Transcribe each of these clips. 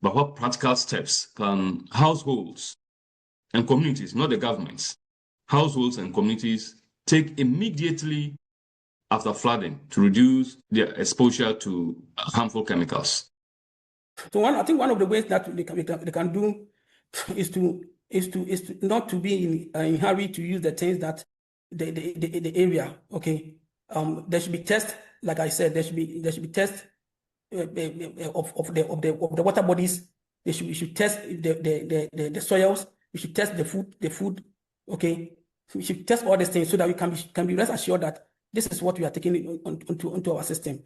but what practical steps can households and communities, not the governments, households and communities take immediately after flooding to reduce their exposure to harmful chemicals? So I think one of the ways that they can do is to not to be in hurry to use the things that the area. Okay, there should be tests. Like I said, there should be tests of the water bodies. We should test the soils. We should test the food. Okay, we should test all these things so that we can be rest assured that this is what we are taking into our system.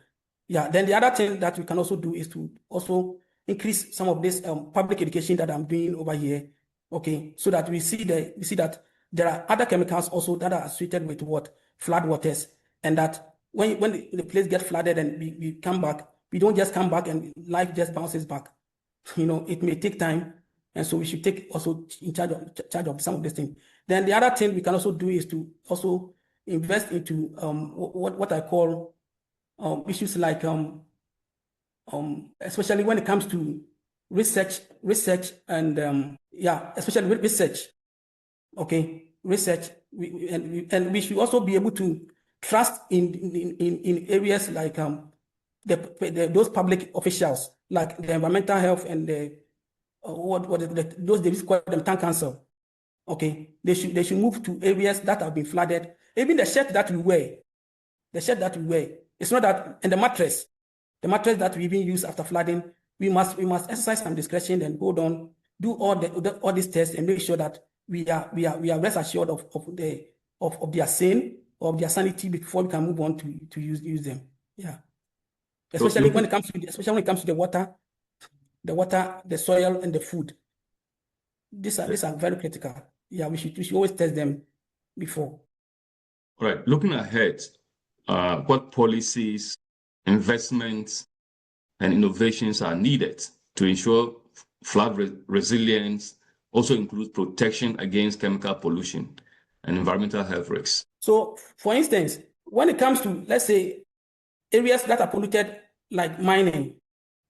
Yeah. Then the other thing that we can also do is to also increase some of this public education that I'm doing over here. Okay, so that we see that there are other chemicals also that are associated with floodwaters, and that when the place gets flooded and we come back, we don't just come back and life just bounces back. It may take time, and so we should take also in charge of some of these things. Then the other thing we can also do is to also invest into what I call issues like especially when it comes to research and especially research. Okay, research, and we should also be able to trust in areas like those public officials, like the environmental health and those they call them town council. Okay, they should move to areas that have been flooded. Even the shirt that we wear, it's not that, and the mattress that we even use after flooding, we must exercise some discretion and hold on, do all these tests and make sure that we are rest assured of their sanity before we can move on to use them. Yeah. Especially when it comes to the water, the soil, and the food. These are very critical. Yeah, we should always test them before. All right. Looking ahead, what policies, investments, and innovations are needed to ensure flood resilience also includes protection against chemical pollution and environmental health risks? So, for instance, when it comes to, let's say, areas that are polluted like mining,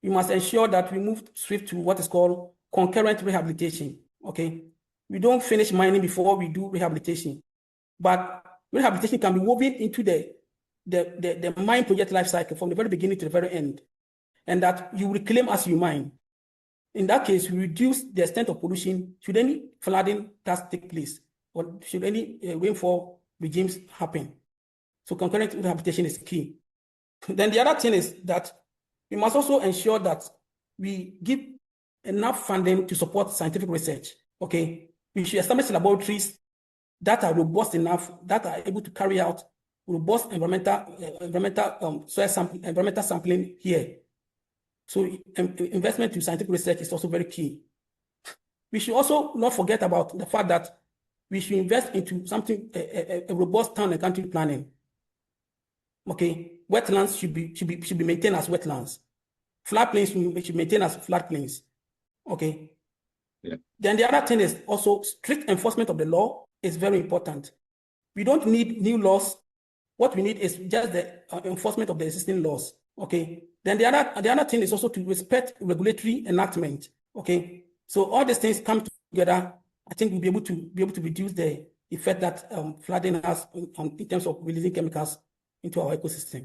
we must ensure that we move swift to what is called concurrent rehabilitation. Okay, we don't finish mining before we do rehabilitation, but rehabilitation can be woven into the mine project life cycle from the very beginning to the very end, and that you reclaim as you mine. In that case, we reduce the extent of pollution should any flooding does take place or should any rainfall regimes happen. So concurrent rehabilitation is key. Then the other thing is that we must also ensure that we give enough funding to support scientific research. Okay, we should establish laboratories that are robust enough, that are able to carry out robust environmental sampling here. So investment in scientific research is also very key. We should also not forget about the fact that we should invest into something, a robust town and country planning. Okay, wetlands should be maintained as wetlands. Floodplains should be maintained as floodplains. Okay. Yeah. Then the other thing is also strict enforcement of the law is very important. We don't need new laws. What we need is just the enforcement of the existing laws. Okay. Then the other thing is also to respect regulatory enactment. Okay. So all these things come together. I think we'll be able to reduce the effect that flooding has in terms of releasing chemicals into our ecosystem.